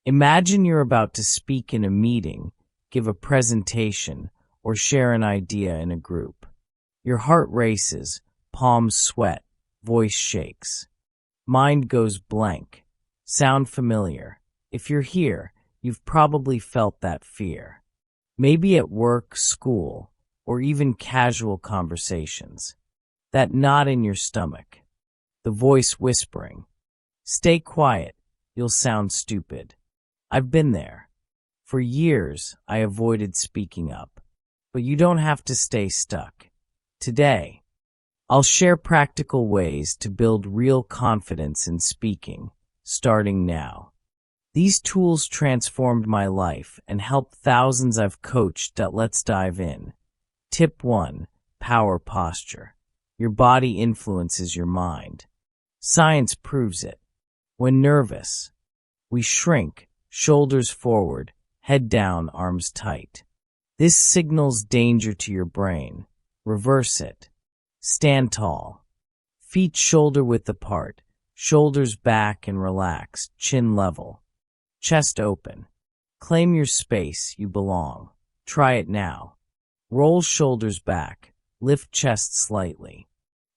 Imagine you're about to speak in a meeting, give a presentation, or share an idea in a group. Your heart races, palms sweat, voice shakes. Mind goes blank. Sound familiar? If you're here, you've probably felt that fear. Maybe at work, school, or even casual conversations. That knot in your stomach. The voice whispering, "Stay quiet, you'll sound stupid." I've been there. For years, I avoided speaking up. But you don't have to stay stuck. Today, I'll share practical ways to build real confidence in speaking, starting now. These tools transformed my life and helped thousands I've coached. Let's dive in. Tip 1. Power posture. Your body influences your mind. Science proves it. When nervous, we shrink, shoulders forward, head down, arms tight. This signals danger to your brain. Reverse it. Stand tall. Feet shoulder-width apart, shoulders back and relaxed, chin level. Chest open. Claim your space, you belong. Try it now. Roll shoulders back, lift chest slightly.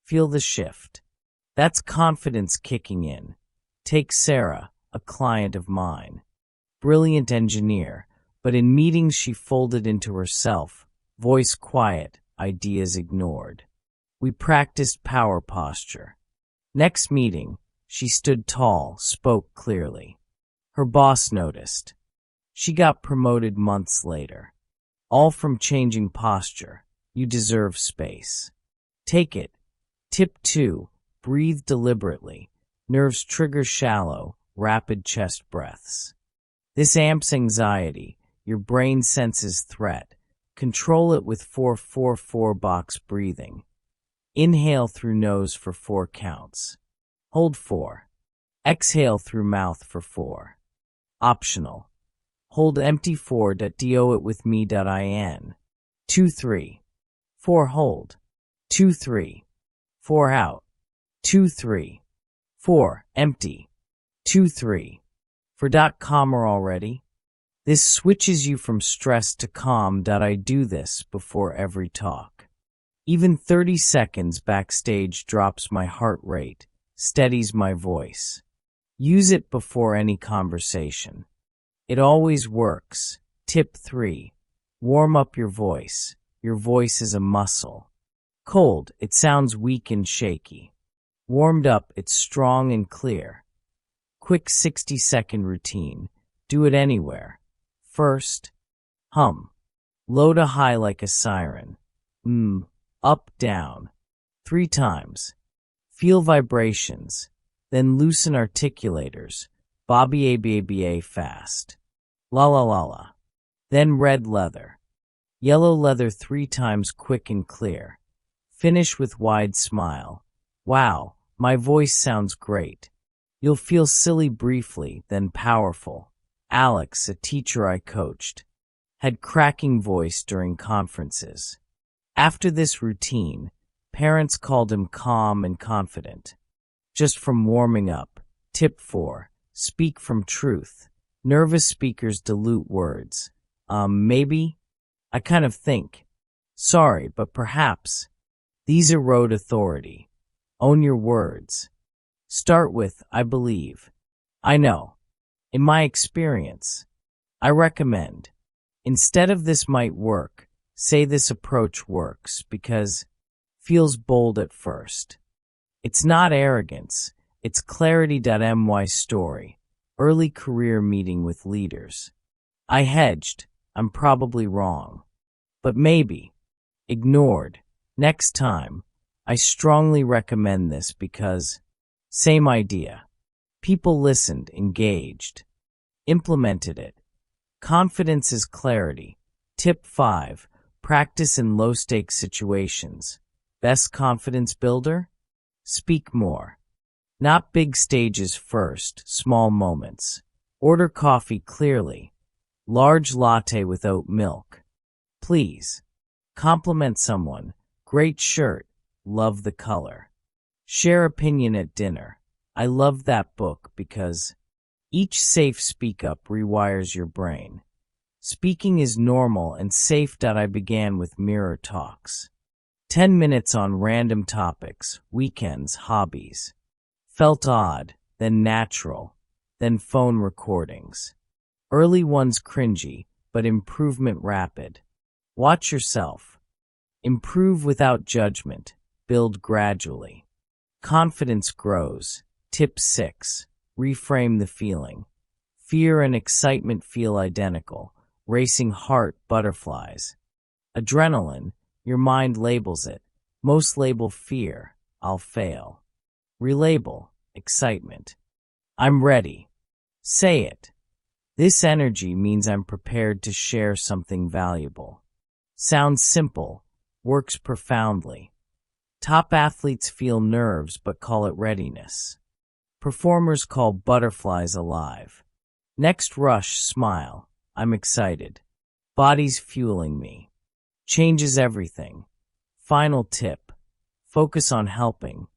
Feel the shift. That's confidence kicking in. Take Sarah, a client of mine. Brilliant engineer, but in meetings she folded into herself, voice quiet, ideas ignored. We practiced power posture. Next meeting, she stood tall, spoke clearly. Her boss noticed. She got promoted months later. All from changing posture. You deserve space. Take it. Tip 2. Breathe deliberately. Nerves trigger shallow, rapid chest breaths. This amps anxiety. Your brain senses threat. Control it with 4-4-4 box breathing. Inhale through nose for 4 counts. Hold 4. Exhale through mouth for 4. Optional. Hold empty 4. Do it with me.in. 2-3. 4 hold. 2-3. 4 out. 2-3. 4 empty. 2-3. For .com already? This switches you from stress to calm. I do this before every talk. Even 30 seconds backstage drops my heart rate, steadies my voice. Use it before any conversation. It always works. Tip 3. Warm up your voice. Your voice is a muscle. Cold, it sounds weak and shaky. Warmed up, it's strong and clear. Quick 60-second routine. Do it anywhere. First, hum. Low to high like a siren. Up, down. 3 times. Feel vibrations. Then loosen articulators. Bobby ABABA fast. La la la la. Then red leather. Yellow leather 3 times quick and clear. Finish with wide smile. Wow, my voice sounds great. You'll feel silly briefly, then powerful. Alex, a teacher I coached, had cracking voice during conferences. After this routine, parents called him calm and confident. Just from warming up. Tip 4. Speak from truth. Nervous speakers dilute words. Maybe? I kind of think. Sorry, but perhaps. These erode authority. Own your words. Start with, I believe. I know. In my experience. I recommend. Instead of this might work, say this approach works because feels bold at first. It's not arrogance. It's clarity.my story. Early career meeting with leaders. I hedged. I'm probably wrong. But maybe. Ignored. Next time, I strongly recommend this because same idea. People listened, engaged, implemented it. Confidence is clarity. Tip 5. Practice in low-stakes situations. Best confidence builder? Speak more. Not big stages first, small moments. Order coffee clearly. Large latte with oat milk. Please. Compliment someone. Great shirt. Love the color. Share opinion at dinner. I love that book because Each safe speak up rewires your brain. Speaking is normal and safe. I began with mirror talks. 10 minutes on random topics, weekends, hobbies. Felt odd, then natural, then phone recordings. Early ones cringy, but improvement rapid. Watch yourself. Improve without judgment. Build gradually. Confidence grows. Tip 6. Reframe the feeling. Fear and excitement feel identical. Racing heart, butterflies. Adrenaline, your mind labels it. Most label fear, I'll fail. Relabel, excitement. I'm ready. Say it. This energy means I'm prepared to share something valuable. Sounds simple, works profoundly. Top athletes feel nerves but call it readiness. Performers call butterflies alive. Next rush, smile. I'm excited. Body's fueling me. Changes everything. Final tip. Focus on helping,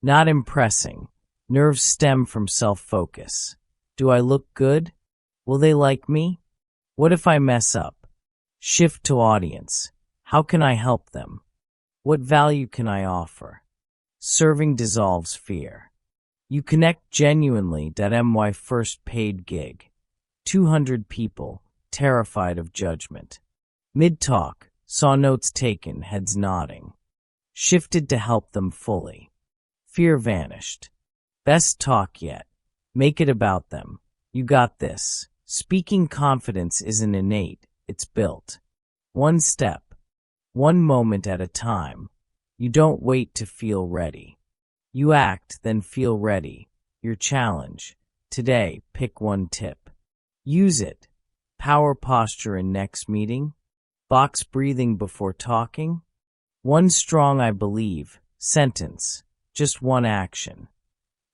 not impressing. Nerves stem from self-focus. Do I look good? Will they like me? What if I mess up? Shift to audience. How can I help them? What value can I offer? Serving dissolves fear. You connect genuinely. My first paid gig. 200 people, terrified of judgment. Mid-talk, saw notes taken, heads nodding. Shifted to help them fully. Fear vanished. Best talk yet. Make it about them. You got this. Speaking confidence isn't innate, it's built. One step, one moment at a time. You don't wait to feel ready. You act, then feel ready. Your challenge. Today, pick one tip. Use it. Power posture in next meeting. Box breathing before talking. One strong I believe sentence. Just one action.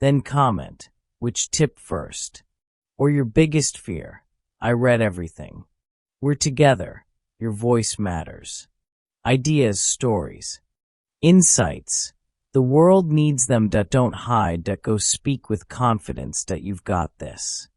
Then comment. Which tip first? Or your biggest fear. I read everything. We're together. Your voice matters. Ideas, stories. Insights. The world needs them. Don't hide. Go speak with confidence. You've got this.